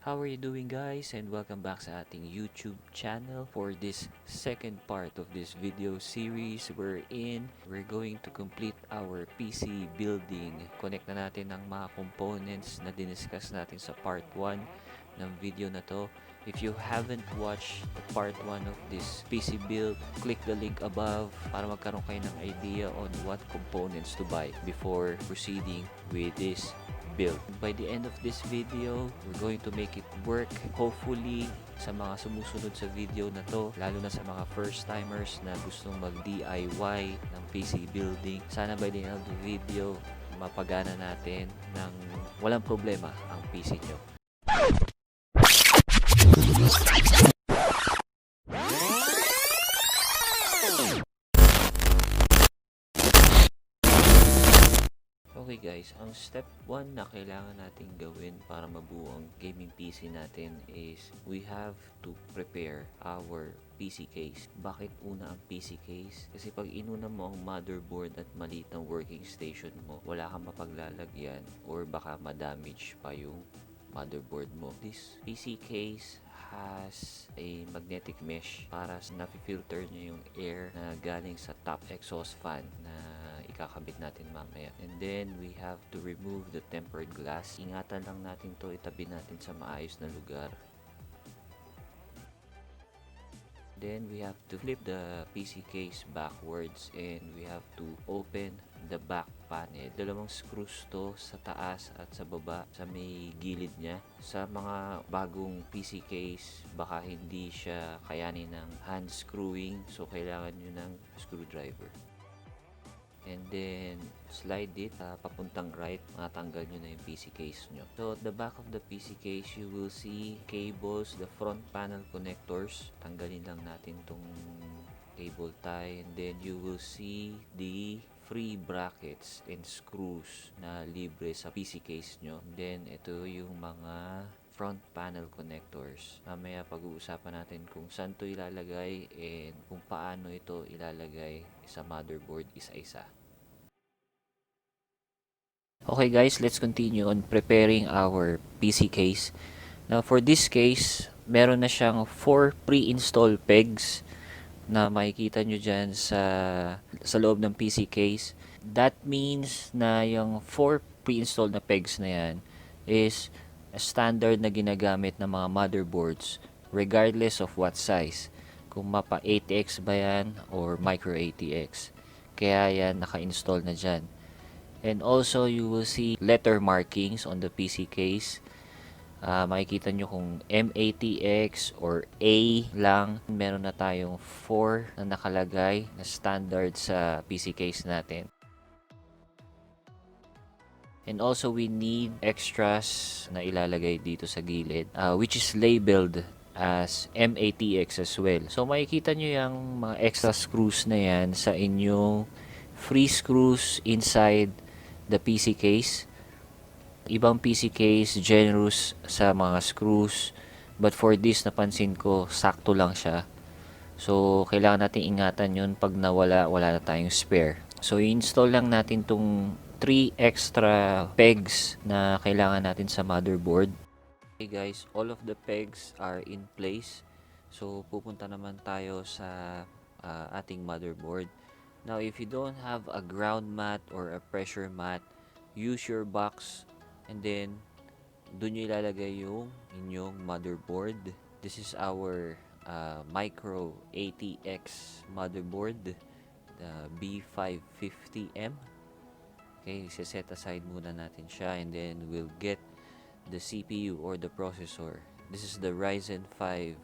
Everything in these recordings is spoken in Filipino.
How are you doing, guys? And welcome back sa ating YouTube channel for this second part of this video series wherein we're going to complete our PC building. Connect na natin ang mga components na diniscuss natin sa part 1 ng video na to. If you haven't watched the part 1 of this PC build, click the link above para magkaroon kayo ng idea on what components to buy before proceeding with this build. By the end of this video, we're going to make it work. Hopefully, sa mga sumusunod sa video na to, lalo na sa mga first timers na gustong mag DIY ng PC building, sana by the end of the video, mapagana natin ng walang problema ang PC nyo. Okay guys, ang step 1 na kailangan natin gawin para mabuo ang gaming PC natin is we have to prepare our PC case. Bakit una ang PC case? Kasi pag inuna mo ang motherboard at maliit ang working station mo, wala kang mapaglalagyan or baka ma-damage pa yung motherboard mo. This PC case has a magnetic mesh para na-filter niya yung air na galing sa top exhaust fan na ikakabit natin mamaya. And then we have to remove the tempered glass. Ingatan lang natin to, itabi natin sa maayos na lugar. Then we have to flip the PC case backwards and we have to open the back panel. Dalawang screws to sa taas at sa baba sa may gilid niya. Sa mga bagong PC case, baka hindi siya kayanin ng hand screwing, so kailangan nyo ng screwdriver. And then slide it papuntang right, matanggal nyo na yung PC case nyo. So at the back of the PC case, you will see cables, the front panel connectors. Tanggalin lang natin tong cable tie, and then you will see the free brackets and screws na libre sa PC case nyo. And then ito yung mga front panel connectors. Mamaya pag-uusapan natin kung saan to ilalagay and kung paano ito ilalagay sa motherboard isa-isa. Okay guys, let's continue on preparing our PC case. Now for this case, meron na siyang 4 pre-installed pegs na makikita nyo dyan sa loob ng PC case. That means na yung 4 pre-installed na pegs na yan is standard na ginagamit ng mga motherboards regardless of what size. Kung mapa ATX ba yan or micro ATX. Kaya yan naka-install na dyan. And also, you will see letter markings on the PC case. Makikita nyo kung MATX or A lang. Meron na tayong 4 na nakalagay na standard sa PC case natin. And also, we need extras na ilalagay dito sa gilid, which is labeled as MATX as well. So, makikita nyo yung mga extra screws na yan sa inyong free screws inside the PC case. Ibang PC case generous sa mga screws, but for this napansin ko sakto lang siya. So kailangan natin ingatan yun, pag nawala, wala na tayong spare. So i-install lang natin tong 3 extra pegs na kailangan natin sa motherboard. Okay guys, all of the pegs are in place. So pupunta naman tayo sa ating motherboard. Now, if you don't have a ground mat or a pressure mat, use your box and then doon nyo ilalagay yung inyong motherboard. This is our micro ATX motherboard, the B550M. Okay, set aside muna natin siya and then we'll get the CPU or the processor. This is the Ryzen 5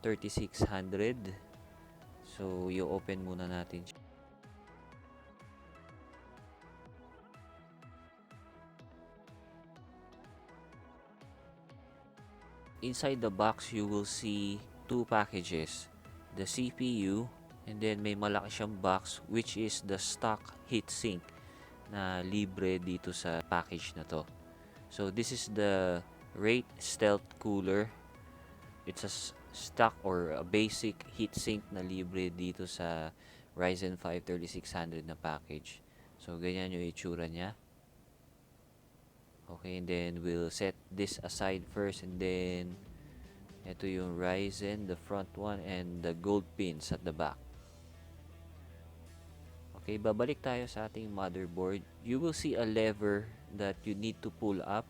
3600. So, i-open muna natin siya. Inside the box, you will see 2 packages. The CPU, and then may malaki siyang box which is the stock heatsink na libre dito sa package na to. So this is the Rate Stealth Cooler. It's a stock or a basic heatsink na libre dito sa Ryzen 5 3600 na package. So ganyan yung itsura niya. Okay, and then we'll set this aside first, and then ito yung Ryzen, the front one, and the gold pins at the back. Okay, babalik tayo sa ating motherboard. You will see a lever that you need to pull up.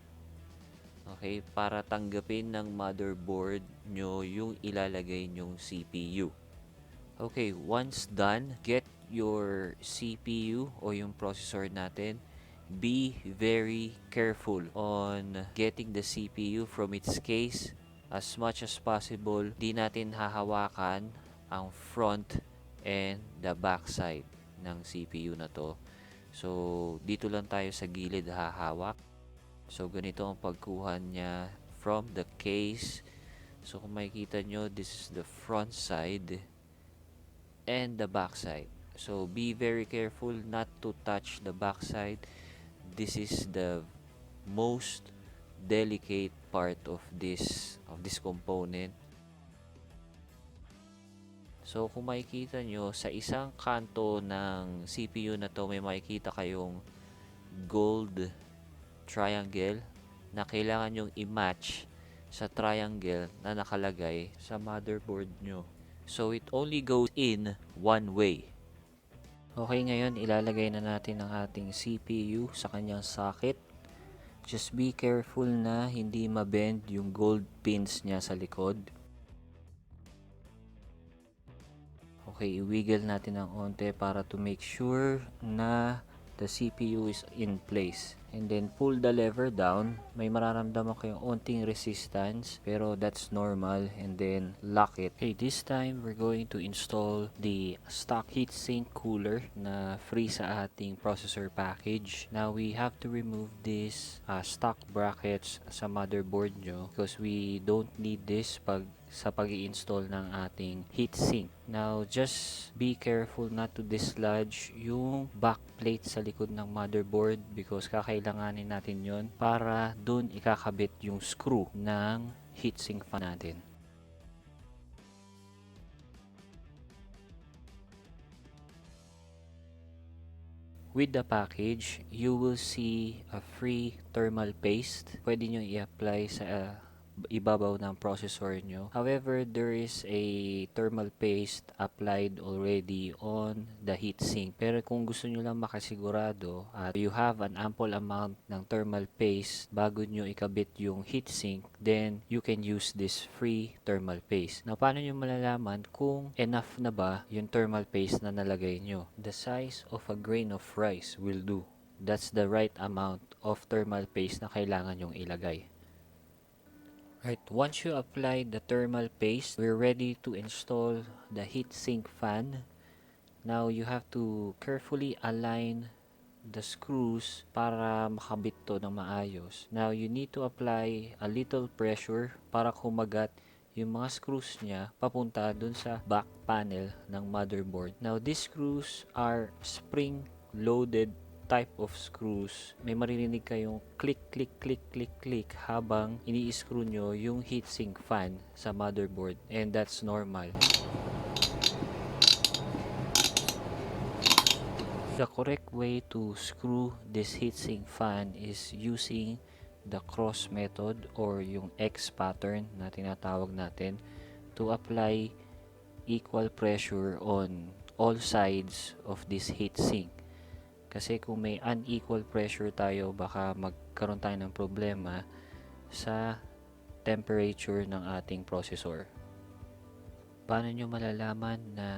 Okay, para tanggapin ng motherboard nyo yung ilalagay nyong CPU. Okay, once done, get your CPU o yung processor natin. Be very careful on getting the CPU from its case. As much as possible, di natin hahawakan ang front and the back side ng CPU na to. So, dito lang tayo sa gilid hahawak. So, ganito ang pagkuha niya from the case. So, kung makikita nyo, this is the front side and the back side. So, be very careful not to touch the back side. This is the most delicate part of this component. So, kung makikita nyo, sa isang kanto ng CPU na to, may makikita kayong gold triangle na kailangan nyong i-match sa triangle na nakalagay sa motherboard nyo. So, it only goes in one way. Okay, ngayon ilalagay na natin ang ating CPU sa kanyang socket. Just be careful na hindi mabend yung gold pins niya sa likod. Okay, i-wiggle natin ng onte para to make sure na the CPU is in place. And then pull the lever down. May mararamdaman kayong onting resistance, pero that's normal. And then lock it. Okay, this time we're going to install the stock heatsink cooler na free sa ating processor package. Now we have to remove this stock brackets sa motherboard nyo because we don't need this sa pag-i-install ng ating heatsink. Now, just be careful not to dislodge yung backplate sa likod ng motherboard because kakailanganin natin yon para dun ikakabit yung screw ng heatsink fan natin. With the package, you will see a free thermal paste. Pwede nyo i-apply sa ibabaw ng processor nyo. However, there is a thermal paste applied already on the heatsink. Pero kung gusto nyo lang makasigurado at you have an ample amount ng thermal paste bago nyo ikabit yung heatsink, then you can use this free thermal paste. Now, paano nyo malalaman kung enough na ba yung thermal paste na nalagay nyo? The size of a grain of rice will do. That's the right amount of thermal paste na kailangan nyong ilagay. Right, once you apply the thermal paste, we're ready to install the heatsink fan. Now, you have to carefully align the screws para makabit to ng maayos. Now, you need to apply a little pressure para kumagat yung mga screws niya papunta dun sa back panel ng motherboard. Now, these screws are spring-loaded type of screws. May maririnig kayong click, click, click, click, click habang ini-screw nyo yung heatsink fan sa motherboard, and that's normal. The correct way to screw this heatsink fan is using the cross method or yung X pattern na tinatawag natin to apply equal pressure on all sides of this heatsink. Kasi kung may unequal pressure tayo, baka magkaroon tayo ng problema sa temperature ng ating processor. Paano nyo malalaman na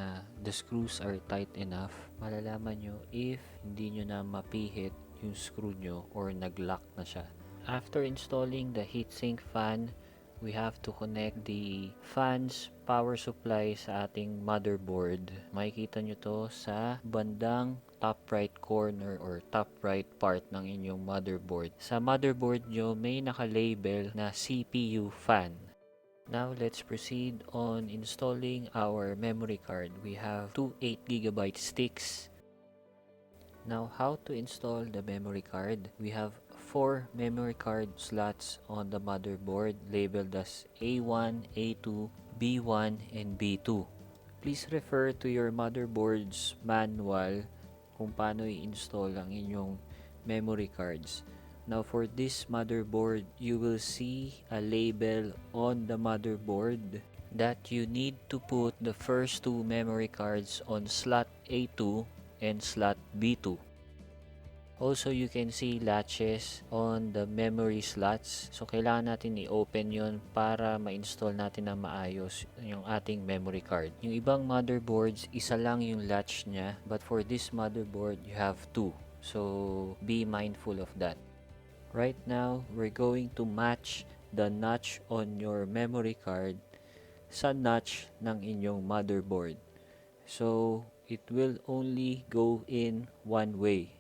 the screws are tight enough? Malalaman nyo if hindi nyo na mapihit yung screw nyo or nag-lock na siya. After installing the heatsink fan, we have to connect the fan's power supply sa ating motherboard. Makikita nyo to sa bandang top right corner or top right part ng inyong motherboard. Sa motherboard nyo, may naka-label na CPU fan. Now, let's proceed on installing our memory card. We have two 8GB sticks. Now, how to install the memory card? We have 4 memory card slots on the motherboard labeled as A1, A2, B1, and B2. Please refer to your motherboard's manual kung paano i-install ang inyong memory cards. Now for this motherboard, you will see a label on the motherboard that you need to put the first two memory cards on slot A2 and slot B2. Also, you can see latches on the memory slots. So, kailangan natin i-open yon para ma-install natin na maayos yung ating memory card. Yung ibang motherboards, isa lang yung latch niya. But for this motherboard, you have two. So, be mindful of that. Right now, we're going to match the notch on your memory card sa notch ng inyong motherboard. So, it will only go in one way.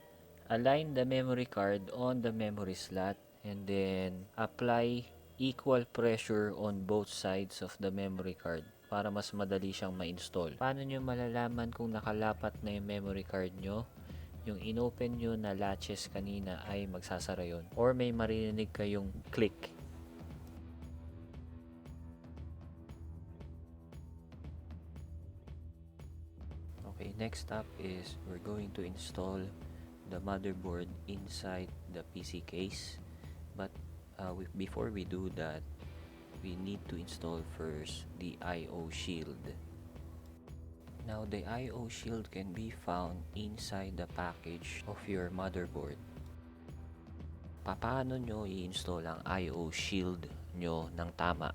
Align the memory card on the memory slot and then apply equal pressure on both sides of the memory card para mas madali siyang ma-install. Paano nyo malalaman kung nakalapat na yung memory card nyo? Yung inopen nyo na latches kanina ay magsasara yun. Or may marinig kayong click. Okay, next step is we're going to install the motherboard inside the PC case, but before we do that, we need to install first the I/O shield. Now the I/O shield can be found inside the package of your motherboard. Paano nyo i-install ang I/O shield nyo ng tama?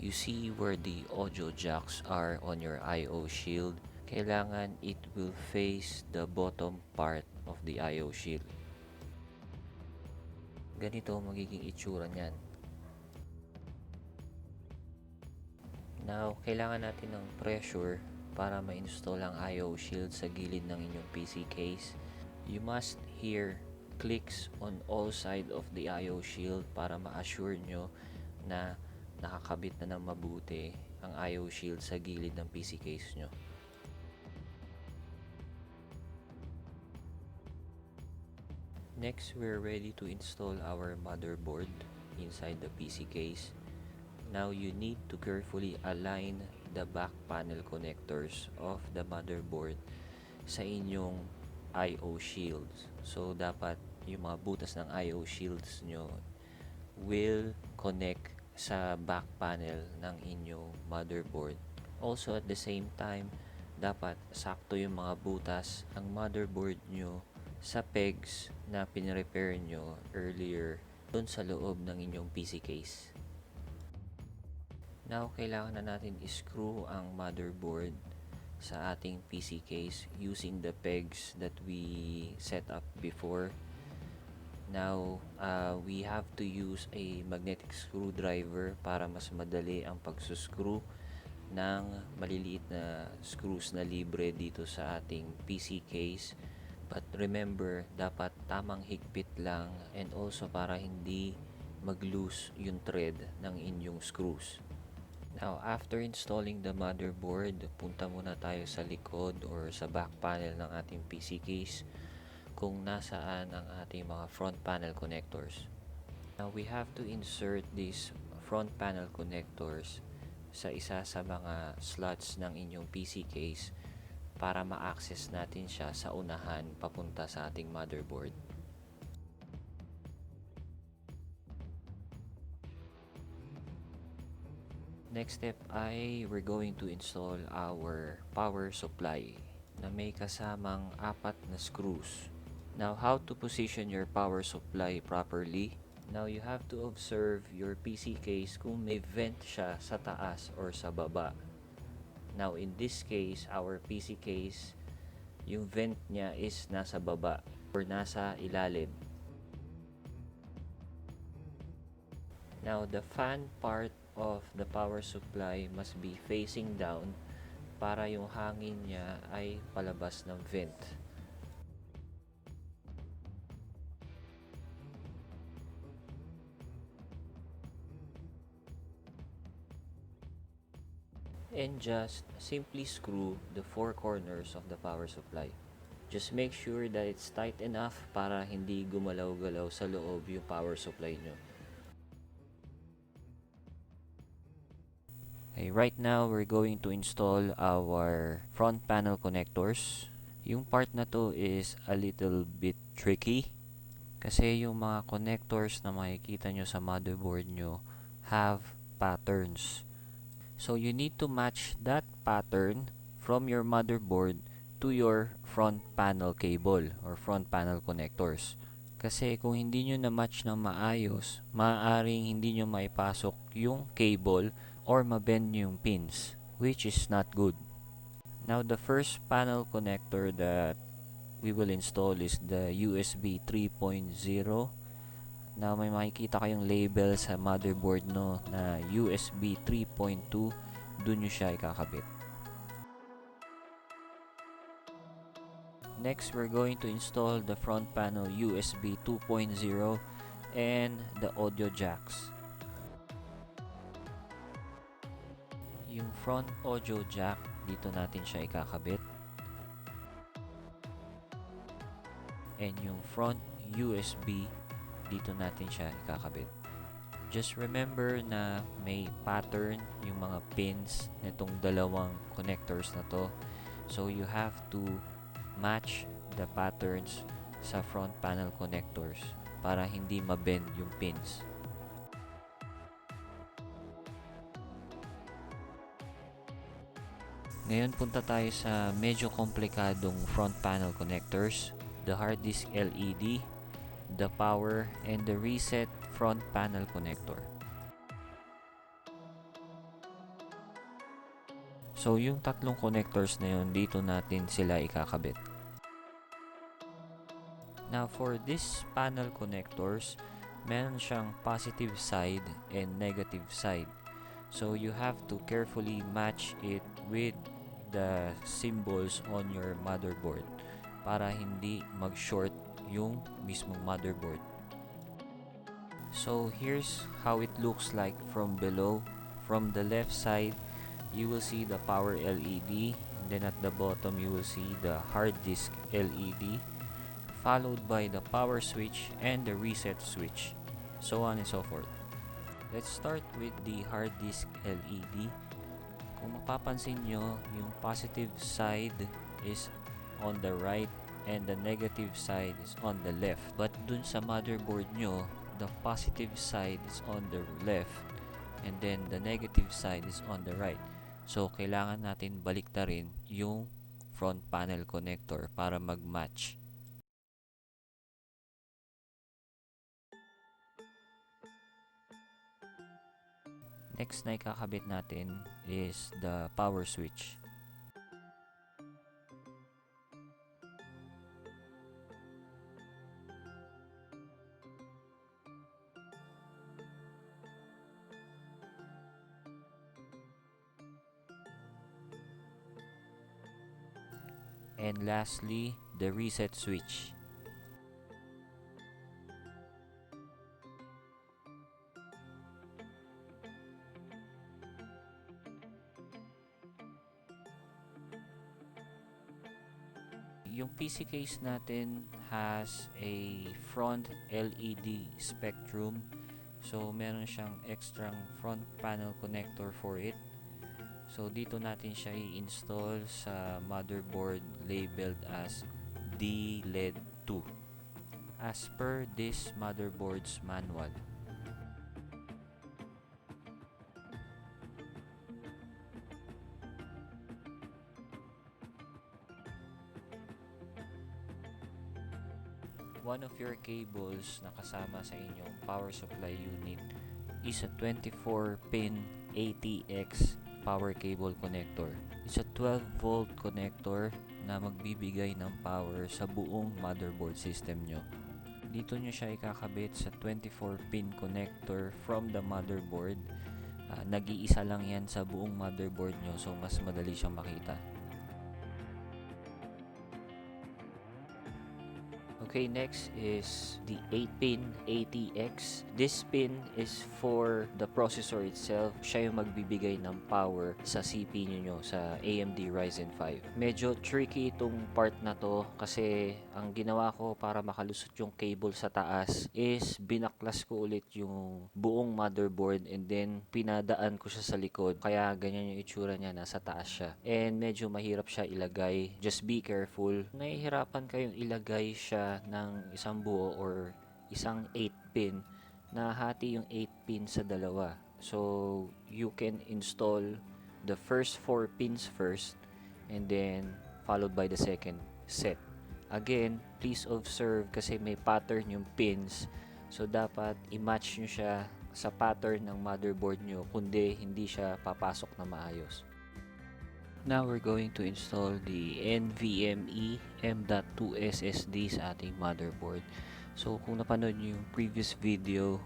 You see where the audio jacks are on your I/O shield. Kailangan it will face the bottom part of the I/O shield. Ganito magiging itsura niyan. Now, kailangan natin ng pressure para ma-install ang I/O shield sa gilid ng inyong PC case. You must hear clicks on all side of the I/O shield para ma-assure nyo na nakakabit na ng mabuti ang I/O shield sa gilid ng PC case nyo. Next, we're ready to install our motherboard inside the PC case. Now, you need to carefully align the back panel connectors of the motherboard sa inyong I/O shields. So, dapat yung mga butas ng I/O shields nyo will connect sa back panel ng inyong motherboard. Also, at the same time, dapat sakto yung mga butas ng motherboard nyo sa pegs na pinrepair nyo earlier dun sa loob ng inyong PC case. Now, kailangan na natin i-screw ang motherboard sa ating PC case using the pegs that we set up before. Now, we have to use a magnetic screwdriver para mas madali ang pagsuscrew ng maliliit na screws na libre dito sa ating PC case. But remember, dapat tamang higpit lang and also para hindi mag-loose yung thread ng inyong screws. Now, after installing the motherboard, punta muna tayo sa likod or sa back panel ng ating PC case kung nasaan ang ating mga front panel connectors. Now, we have to insert these front panel connectors sa isa sa mga slots ng inyong PC case para ma-access natin siya sa unahan papunta sa ating motherboard. Next step ay we're going to install our power supply na may kasamang 4 na screws. Now, how to position your power supply properly? Now, you have to observe your PC case kung may vent siya sa taas or sa baba. Now, in this case, our PC case, yung vent niya is nasa baba or nasa ilalim. Now, the fan part of the power supply must be facing down para yung hangin niya ay palabas ng vent. And just simply screw the 4 corners of the power supply. Just make sure that it's tight enough para hindi gumalaw-galaw sa loob yung power supply nyo. Okay, right now we're going to install our front panel connectors. Yung part na to is a little bit tricky Kasi yung mga connectors na makikita nyo sa motherboard nyo have patterns. So you need to match that pattern from your motherboard to your front panel cable or front panel connectors. Kasi kung hindi nyo na-match ng maayos, maaaring hindi nyo maipasok yung cable or mabend yung pins, which is not good. Now, the first panel connector that we will install is the USB 3.0. Now, may makikita kayong label sa motherboard no na USB 3.2. Doon nyo siya ikakabit. Next, we're going to install the front panel USB 2.0 and the audio jacks. Yung front audio jack, dito natin siya ikakabit. And yung front USB, dito natin siya ikakabit. Just remember na may pattern yung mga pins nitong dalawang connectors na to. So you have to match the patterns sa front panel connectors para hindi mabend yung pins. Ngayon punta tayo sa medyo komplikadong front panel connectors, the hard disk LED, the power, and the reset front panel connector. So yung tatlong connectors na yun, dito natin sila ikakabit. Now for this panel connectors, meron siyang positive side and negative side. So you have to carefully match it with the symbols on your motherboard para hindi mag-short yung mismong motherboard. So here's how it looks like from below. From the left side, you will see the power LED, and then at the bottom you will see the hard disk LED, followed by the power switch and the reset switch, so on and so forth. Let's start with the hard disk LED. Kung mapapansin nyo, yung positive side is on the right and the negative side is on the left. But dun sa motherboard nyo, the positive side is on the left and then the negative side is on the right. So, kailangan natin baliktarin yung front panel connector para mag-match. Next na ikakabit natin is the power switch. And lastly, the reset switch. Yung PC case natin has a front LED spectrum. So, meron siyang extra front panel connector for it. So, dito natin siya i-install sa motherboard labeled as D-LED2 as per this motherboard's manual. One of your cables na kasama sa inyong power supply unit is a 24-pin ATX power cable connector. It's a 12-volt connector na magbibigay ng power sa buong motherboard system nyo. Dito nyo siya ikakabit sa 24-pin connector from the motherboard. Nag-iisa lang yan sa buong motherboard nyo, so mas madali siyang makita. Okay, next is the 8-pin ATX. This pin is for the processor itself. Siya yung magbibigay ng power sa CPU nyo sa AMD Ryzen 5. Medyo tricky itong part na to kasi ang ginawa ko para makalusot yung cable sa taas is binaklas ko ulit yung buong motherboard and then pinadaan ko siya sa likod. Kaya ganyan yung itsura niya, nasa taas siya. And medyo mahirap siya ilagay. Just be careful. Nahihirapan kayong ilagay siya ng isang buo or isang 8 pin, nahati yung 8 pin sa dalawa. So, you can install the first 4 pins first and then followed by the second set. Again, please observe kasi may pattern yung pins. So, dapat i-match nyo siya sa pattern ng motherboard nyo, kundi hindi siya papasok na maayos. Now, we're going to install the NVMe M.2 SSD sa ating motherboard. So, kung napanood nyo yung previous video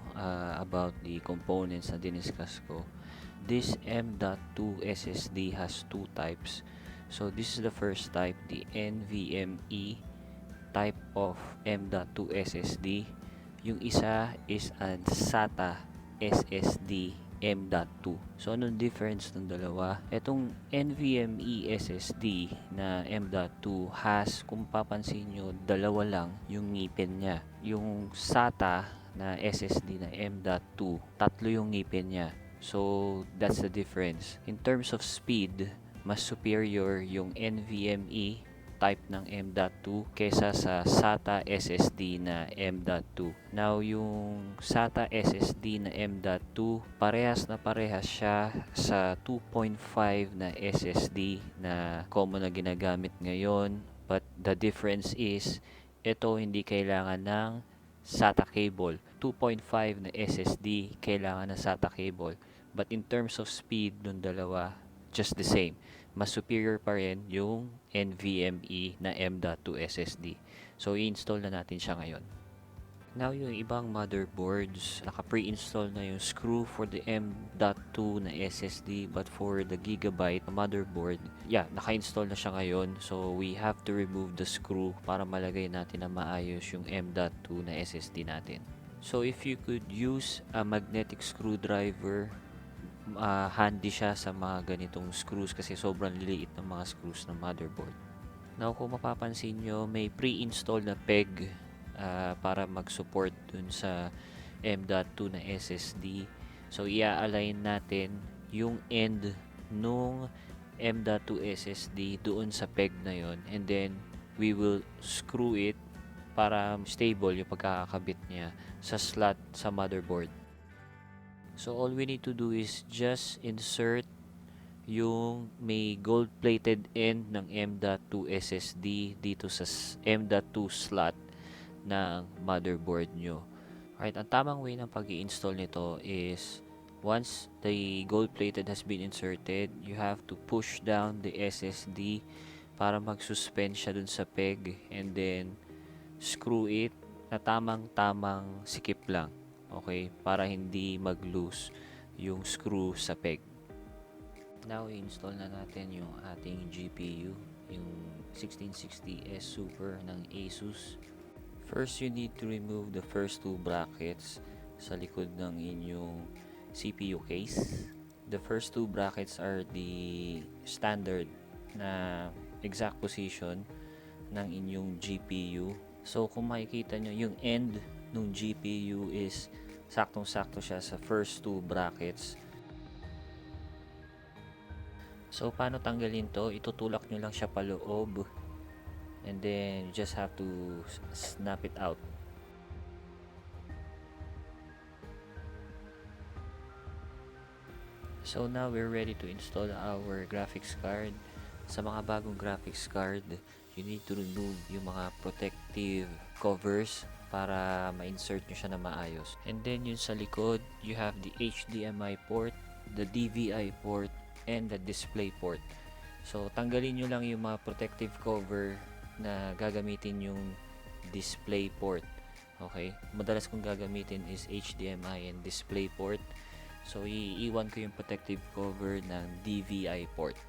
about the components na diniscuss ko, this M.2 SSD has two types. So, this is the first type, the NVMe type of M.2 SSD. Yung isa is an SATA SSD M.2. So, anong difference ng dalawa? Itong NVMe SSD na M.2 has, kung papansin nyo, dalawa lang yung ngipin niya. Yung SATA na SSD na M.2, tatlo yung ngipin niya. So, that's the difference. In terms of speed, mas superior yung NVMe type ng M.2 kesa sa SATA SSD na M.2. Now, yung SATA SSD na M.2, parehas siya sa 2.5 na SSD na common na ginagamit ngayon. But the difference is, ito hindi kailangan ng SATA cable. 2.5 na SSD kailangan ng SATA cable. But in terms of speed ng dalawa, just the same. Mas superior pa rin yung NVMe na M.2 SSD. So, i-install na natin siya ngayon. Now, yung ibang motherboards, naka-pre-install na yung screw for the M.2 na SSD, but for the Gigabyte motherboard, naka-install na siya ngayon. So, we have to remove the screw para malagay natin na maayos yung M.2 na SSD natin. So, if you could use a magnetic screwdriver, handy siya sa mga ganitong screws kasi sobrang liliit ng mga screws ng motherboard. Now, kung mapapansin nyo, may pre-install na peg para mag-support dun sa M.2 na SSD. So, i-align natin yung end nung M.2 SSD doon sa peg na yon, and then we will screw it para stable yung pagkakakabit niya sa slot sa motherboard. So, all we need to do is just insert yung may gold-plated end ng M.2 SSD dito sa M.2 slot ng motherboard nyo. Alright, ang tamang way ng pag-i-install nito is once the gold-plated has been inserted, you have to push down the SSD para mag-suspend siya dun sa peg, and then screw it na tamang sikip lang. Okay, para hindi mag-loose yung screw sa peg. Now, i-install na natin yung ating GPU, yung 1660S Super ng Asus. First, you need to remove the first two brackets sa likod ng inyong CPU case. The first two brackets are the standard na exact position ng inyong GPU. So, kung makikita nyo, yung end ng GPU is saktong-sakto siya sa first two brackets. So, paano tanggalin to? Itutulak nyo lang siya paloob, and then you just have to snap it out. So, now we're ready to install our graphics card. Sa mga bagong graphics card, you need to remove yung mga protective covers para ma-insert nyo siya na maayos. And then yun sa likod, you have the HDMI port, the DVI port, and the display port. So, tanggalin nyo lang yung mga protective cover na gagamitin yung display port. Okay? Madalas kong gagamitin is HDMI and display port. So, iiwan ko yung protective cover ng DVI port.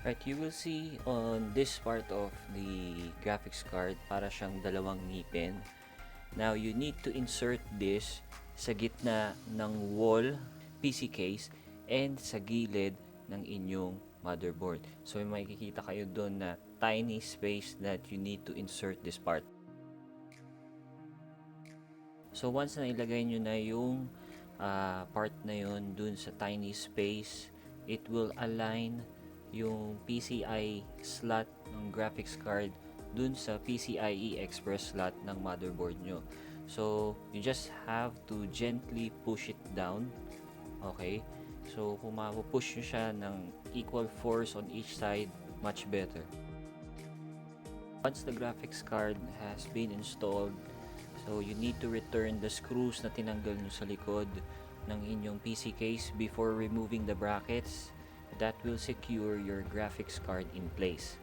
Right, you will see on this part of the graphics card, para siyang dalawang ngipin. Now, you need to insert this sa gitna ng wall PC case and sa gilid ng inyong motherboard. So, may makikita kayo doon na tiny space that you need to insert this part. So, once na ilagay nyo na yung part na yun dun sa tiny space, it will align yung PCI slot ng graphics card dun sa PCIe Express slot ng motherboard nyo. So, you just have to gently push it down. Okay? So, kung mapupush nyo siya ng equal force on each side, much better. Once the graphics card has been installed, so you need to return the screws na tinanggal nyo sa likod ng inyong PC case before removing the brackets. That will secure your graphics card in place.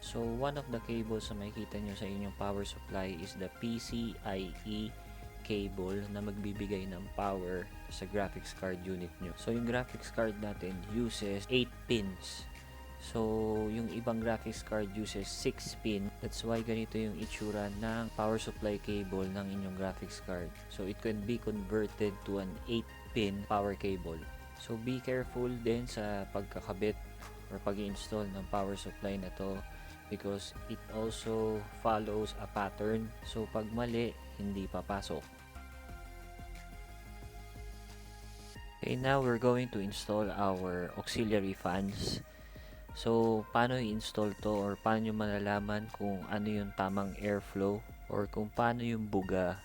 So, one of the cables na makikita nyo sa inyong power supply is the PCIe cable na magbibigay ng power sa graphics card unit nyo. So, yung graphics card natin uses 8 pins. So, yung ibang graphics card uses 6 pin. That's why ganito yung itsura ng power supply cable ng inyong graphics card. So, it can be converted to an 8-pin power cable. So, be careful din sa pagkakabit or pag-install ng power supply na to, because it also follows a pattern. So, pag mali, hindi papasok. Okay, now we're going to install our auxiliary fans. So, paano i-install to, or paano nyo malalaman kung ano yung tamang airflow or kung paano yung buga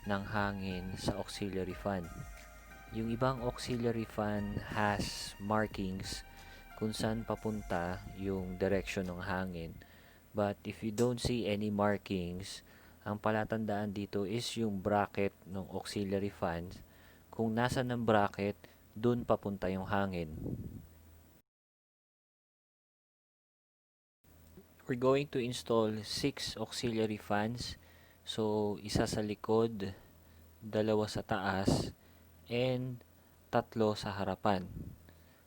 ng hangin sa auxiliary fan. Yung ibang auxiliary fan has markings kung saan papunta yung direction ng hangin. But if you don't see any markings, ang palatandaan dito is yung bracket ng auxiliary fans. Kung nasa ng bracket, dun papunta yung hangin. We're going to install 6 auxiliary fans. So, isa sa likod, dalawa sa taas, and 3 sa harapan.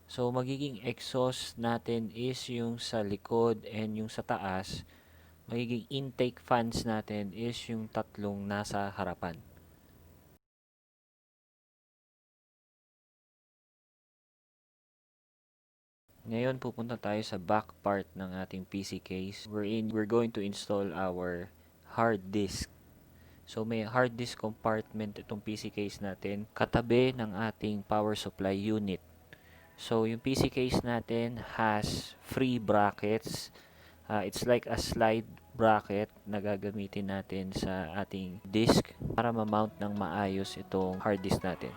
So, magiging exhaust natin is yung sa likod and yung sa taas. Magiging intake fans natin is yung 3 nasa harapan. Ngayon, pupunta tayo sa back part ng ating PC case. We're going to install our hard disk. So, may hard disk compartment itong PC case natin katabi ng ating power supply unit. So, yung PC case natin has free brackets. It's like a slide bracket na gagamitin natin sa ating disk para ma-mount ng maayos itong hard disk natin.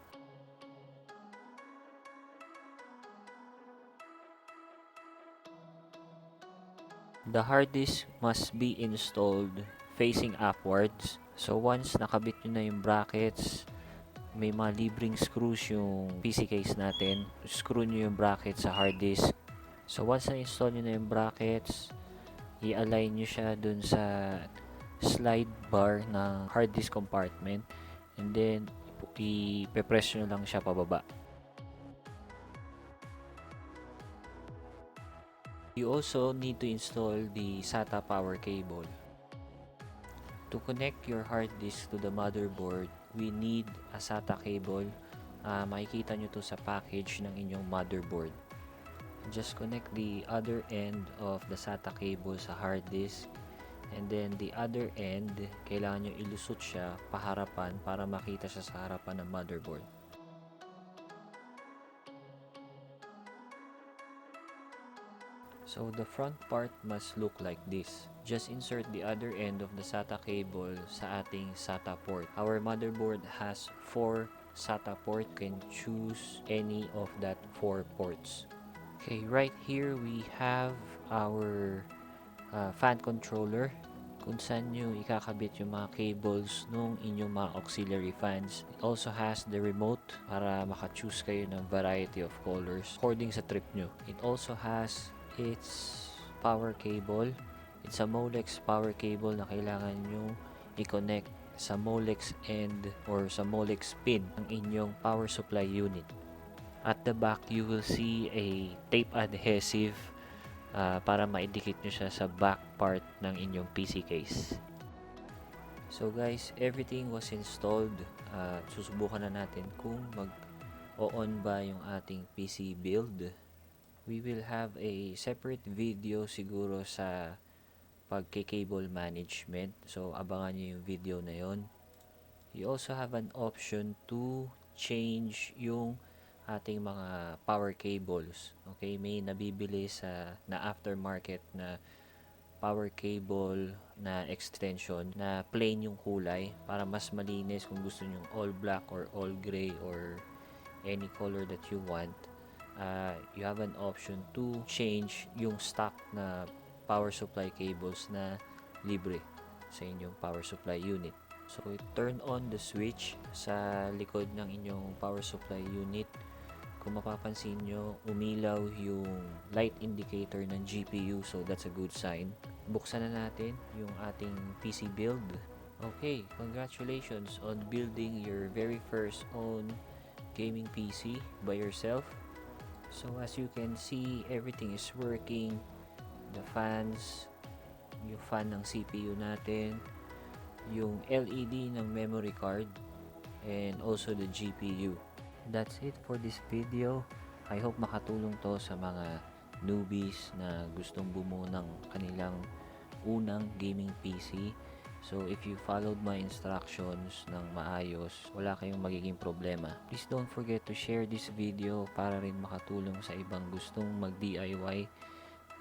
The hard disk must be installed facing upwards. So, once nakabit nyo na yung brackets, may mga libreng screws yung PC case natin. Screw nyo yung bracket sa hard disk. So, once na-install nyo na yung brackets, i-align nyo siya dun sa slide bar ng hard disk compartment. And then, i-press nyo lang siya pababa. You also need to install the SATA power cable. To connect your hard disk to the motherboard, we need a SATA cable. Makikita nyo to sa package ng inyong motherboard. Just connect the other end of the SATA cable sa hard disk. And then the other end, kailangan nyo ilusot siya paharapan para makita siya sa harapan ng motherboard. So the front part must look like this. Just insert the other end of the SATA cable sa ating SATA port. Our motherboard has 4 SATA port. You can choose any of that 4 ports. Okay, right here we have our fan controller kung saan nyo ikakabit yung mga cables nung inyong mga auxiliary fans. It also has the remote para maka-choose kayo ng variety of colors according sa trip nyo. It also has its power cable. It's a Molex power cable na kailangan nyo i-connect sa Molex end or sa Molex pin ng inyong power supply unit. At the back, you will see a tape adhesive para maidikit nyo siya sa back part ng inyong PC case. So guys, everything was installed. Susubukan na natin kung mag-on ba yung ating PC build. We will have a separate video siguro sa pagke-cable management. So, abangan nyo yung video na yon. You also have an option to change yung ating mga power cables. Okay, may nabibili na aftermarket na power cable na extension na plain yung kulay para mas malinis kung gusto nyo all black or all gray or any color that you want. You have an option to change yung stock na power supply cables na libre sa inyong power supply unit. So, turn on the switch sa likod ng inyong power supply unit. Kung mapapansin nyo, umilaw yung light indicator ng GPU. So, that's a good sign. Buksan na natin yung ating PC build. Okay, congratulations on building your very first own gaming PC by yourself. So, as you can see, everything is working. The fans, yung fan ng CPU natin, yung LED ng memory card, and also the GPU. That's it for this video. I hope makatulong to sa mga newbies na gustong bumuo ng kanilang unang gaming PC. So, if you followed my instructions ng maayos, wala kayong magiging problema. Please don't forget to share this video para rin makatulong sa ibang gustong mag-DIY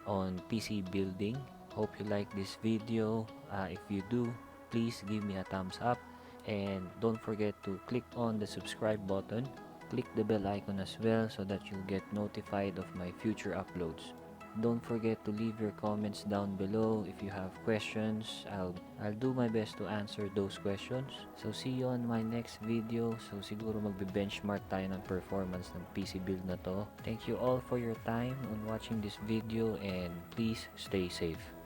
on PC building. Hope you like this video. If you do, please give me a thumbs up. And don't forget to click on the subscribe button. Click the bell icon as well so that you'll get notified of my future uploads. Don't forget to leave your comments down below if you have questions. I'll do my best to answer those questions. So see you on my next video. So siguro magbe-benchmark tayo ng performance ng PC build na to. Thank you all for your time on watching this video and please stay safe.